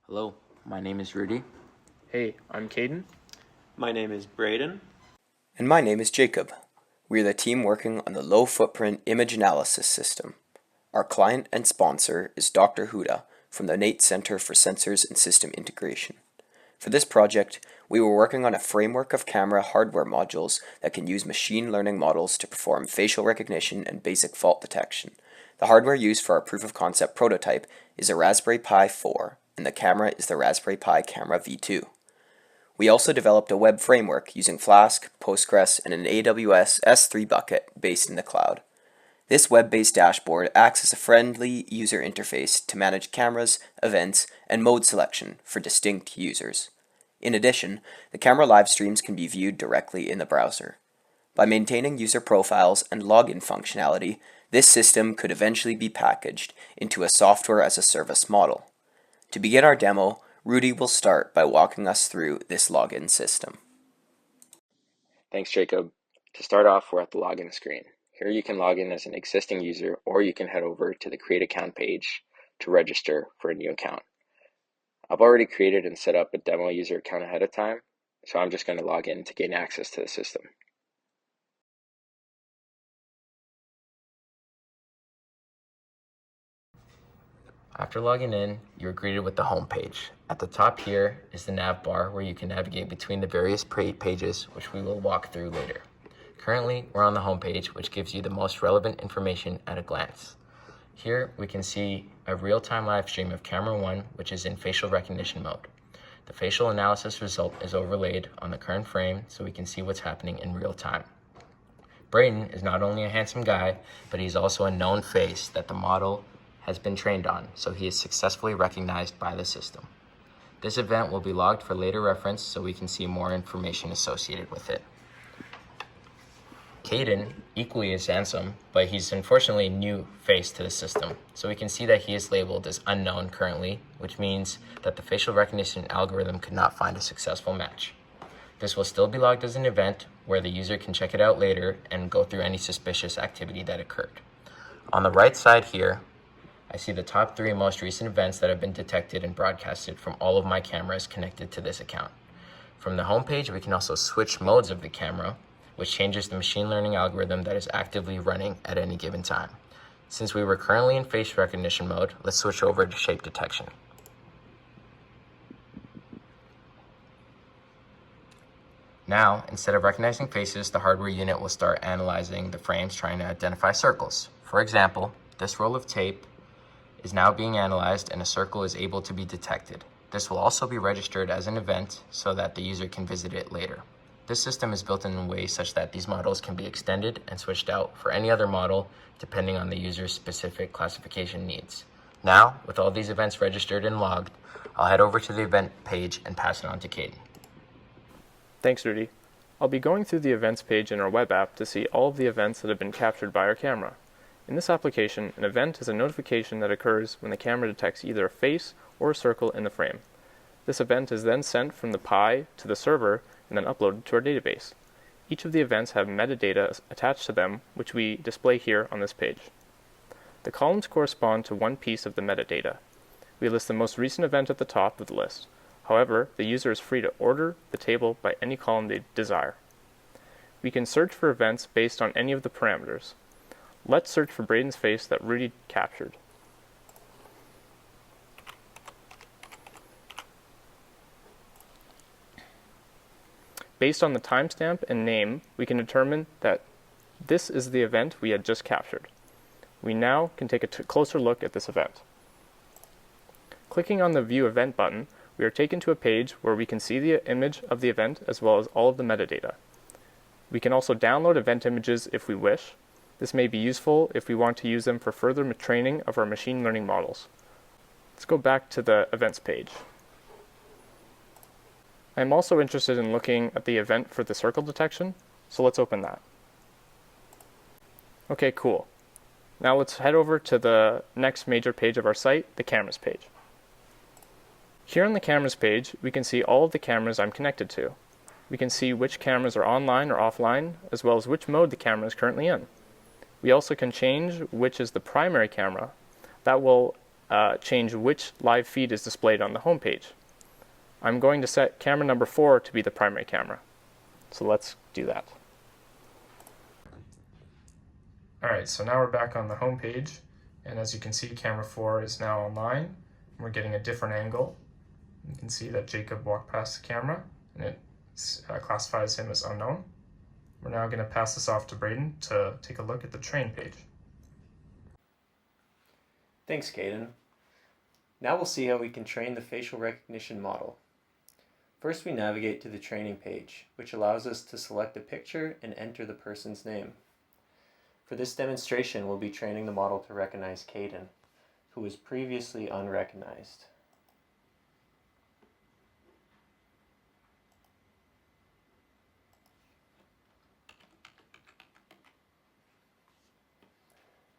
Hello, my name is Rudy. Hey, I'm Kaden. My name is Braden. And my name is Jacob. We are the team working on the low footprint image analysis system. Our client and sponsor is Dr. Huda from the NATE Center for Sensors and System Integration. For this project, we were working on a framework of camera hardware modules that can use machine learning models to perform facial recognition and basic fault detection. The hardware used for our proof of concept prototype is a Raspberry Pi 4, and the camera is the Raspberry Pi Camera V2. We also developed a web framework using Flask, Postgres, and an AWS S3 bucket based in the cloud. This web-based dashboard acts as a friendly user interface to manage cameras, events, and mode selection for distinct users. In addition, the camera live streams can be viewed directly in the browser. By maintaining user profiles and login functionality, this system could eventually be packaged into a software-as-a-service model. To begin our demo, Rudy will start by walking us through this login system. Thanks, Jacob. To start off, we're at the login screen. Here you can log in as an existing user, or you can head over to the Create Account page to register for a new account. I've already created and set up a demo user account ahead of time, so I'm just going to log in to gain access to the system. After logging in, you're greeted with the home page. At the top here is the nav bar where you can navigate between the various pages, which we will walk through later. Currently, we're on the home page, which gives you the most relevant information at a glance. Here, we can see a real-time live stream of camera 1, which is in facial recognition mode. The facial analysis result is overlaid on the current frame, so we can see what's happening in real time. Braden is not only a handsome guy, but he's also a known face that the model has been trained on, so he is successfully recognized by the system. This event will be logged for later reference so we can see more information associated with it. Kaden, equally as handsome, but he's unfortunately a new face to the system, so we can see that he is labeled as unknown currently, which means that the facial recognition algorithm could not find a successful match. This will still be logged as an event where the user can check it out later and go through any suspicious activity that occurred. On the right side here, I see the top 3 most recent events that have been detected and broadcasted from all of my cameras connected to this account. From the home page, we can also switch modes of the camera, which changes the machine learning algorithm that is actively running at any given time. Since we were currently in face recognition mode, let's switch over to shape detection. Now, instead of recognizing faces, the hardware unit will start analyzing the frames trying to identify circles. For example, this roll of tape is now being analyzed and a circle is able to be detected. This will also be registered as an event so that the user can visit it later. This system is built in a way such that these models can be extended and switched out for any other model depending on the user's specific classification needs. Now, with all these events registered and logged, I'll head over to the event page and pass it on to Kaden. Thanks, Rudy. I'll be going through the events page in our web app to see all of the events that have been captured by our camera. In this application, an event is a notification that occurs when the camera detects either a face or a circle in the frame. This event is then sent from the Pi to the server and then uploaded to our database. Each of the events have metadata attached to them, which we display here on this page. The columns correspond to one piece of the metadata. We list the most recent event at the top of the list. However, the user is free to order the table by any column they desire. We can search for events based on any of the parameters. Let's search for Braden's face that Rudy captured. Based on the timestamp and name, we can determine that this is the event we had just captured. We now can take a closer look at this event. Clicking on the View Event button, we are taken to a page where we can see the image of the event as well as all of the metadata. We can also download event images if we wish. This may be useful if we want to use them for further training of our machine learning models. Let's go back to the events page. I am also interested in looking at the event for the circle detection, so let's open that. Okay, cool. Now let's head over to the next major page of our site, the cameras page. Here on the cameras page, we can see all of the cameras I'm connected to. We can see which cameras are online or offline, as well as which mode the camera is currently in. We also can change which is the primary camera. That will change which live feed is displayed on the home page. I'm going to set camera number 4 to be the primary camera. So let's do that. Alright, so now we're back on the home page, and as you can see, camera 4 is now online. We're getting a different angle. You can see that Jacob walked past the camera, and it classifies him as unknown. We're now going to pass this off to Braden to take a look at the train page. Thanks, Kaden. Now we'll see how we can train the facial recognition model. First, we navigate to the training page, which allows us to select a picture and enter the person's name. For this demonstration, we'll be training the model to recognize Kaden, who was previously unrecognized.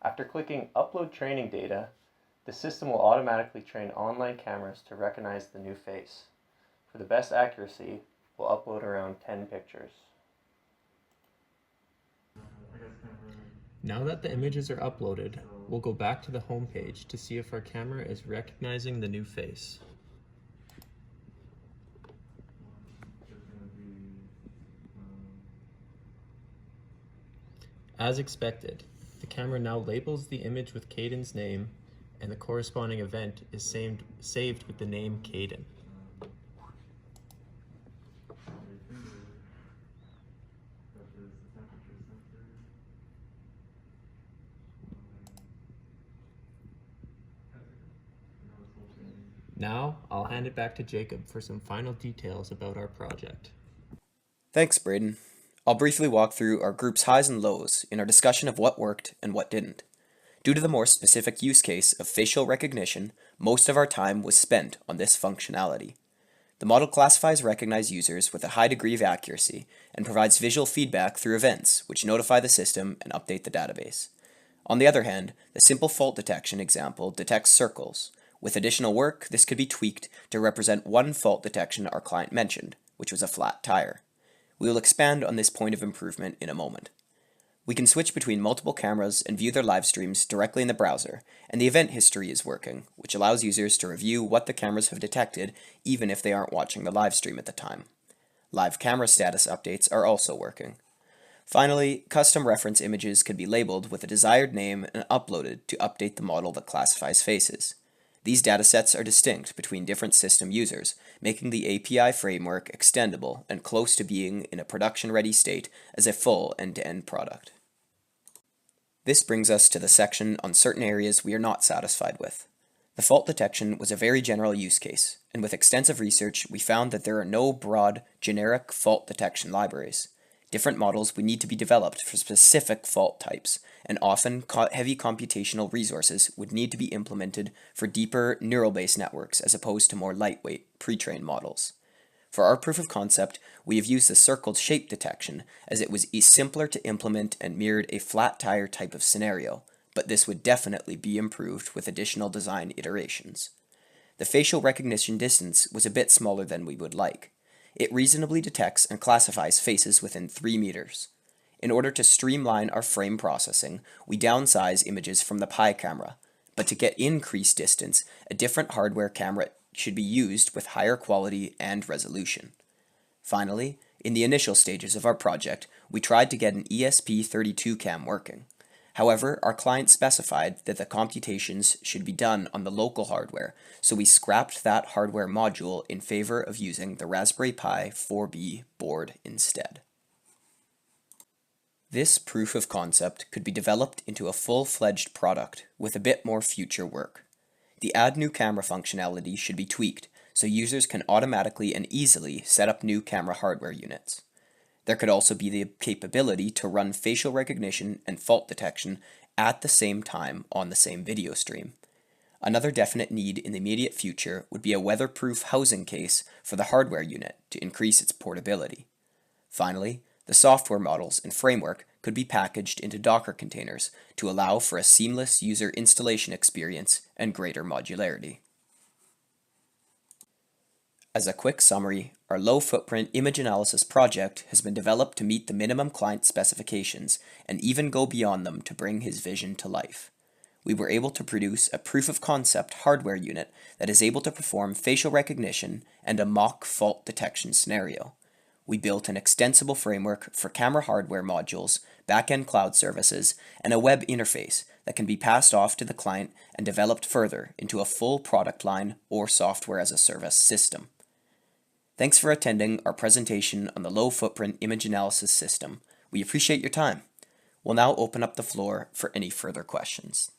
After clicking Upload Training Data, the system will automatically train online cameras to recognize the new face. For the best accuracy, we'll upload around 10 pictures. Now that the images are uploaded, we'll go back to the home page to see if our camera is recognizing the new face. As expected, the camera now labels the image with Kaden's name, and the corresponding event is saved with the name Kaden. Now, I'll hand it back to Jacob for some final details about our project. Thanks, Braden. I'll briefly walk through our group's highs and lows in our discussion of what worked and what didn't. Due to the more specific use case of facial recognition, most of our time was spent on this functionality. The model classifies recognized users with a high degree of accuracy and provides visual feedback through events which notify the system and update the database. On the other hand, the simple fault detection example detects circles. With additional work, this could be tweaked to represent one fault detection our client mentioned, which was a flat tire. We will expand on this point of improvement in a moment. We can switch between multiple cameras and view their live streams directly in the browser, and the event history is working, which allows users to review what the cameras have detected even if they aren't watching the live stream at the time. Live camera status updates are also working. Finally, custom reference images can be labeled with a desired name and uploaded to update the model that classifies faces. These datasets are distinct between different system users, making the API framework extendable and close to being in a production-ready state as a full end-to-end product. This brings us to the section on certain areas we are not satisfied with. The fault detection was a very general use case, and with extensive research, we found that there are no broad, generic fault detection libraries. Different models would need to be developed for specific fault types, and often heavy computational resources would need to be implemented for deeper neural-based networks as opposed to more lightweight, pre-trained models. For our proof of concept, we have used the circled shape detection as it was simpler to implement and mirrored a flat tire type of scenario, but this would definitely be improved with additional design iterations. The facial recognition distance was a bit smaller than we would like. It reasonably detects and classifies faces within 3 meters. In order to streamline our frame processing, we downsize images from the Pi camera, but to get increased distance, a different hardware camera should be used with higher quality and resolution. Finally, in the initial stages of our project, we tried to get an ESP32 cam working. However, our client specified that the computations should be done on the local hardware, so we scrapped that hardware module in favor of using the Raspberry Pi 4B board instead. This proof of concept could be developed into a full-fledged product with a bit more future work. The Add New Camera functionality should be tweaked so users can automatically and easily set up new camera hardware units. There could also be the capability to run facial recognition and fault detection at the same time on the same video stream. Another definite need in the immediate future would be a weatherproof housing case for the hardware unit to increase its portability. Finally, the software models and framework could be packaged into Docker containers to allow for a seamless user installation experience and greater modularity. As a quick summary, our low-footprint image analysis project has been developed to meet the minimum client specifications and even go beyond them to bring his vision to life. we were able to produce a proof of concept hardware unit that is able to perform facial recognition and a mock fault detection scenario. We built an extensible framework for camera hardware modules, back-end cloud services, and a web interface that can be passed off to the client and developed further into a full product line or software as a service system. Thanks for attending our presentation on the low footprint image analysis system. We appreciate your time. We'll now open up the floor for any further questions.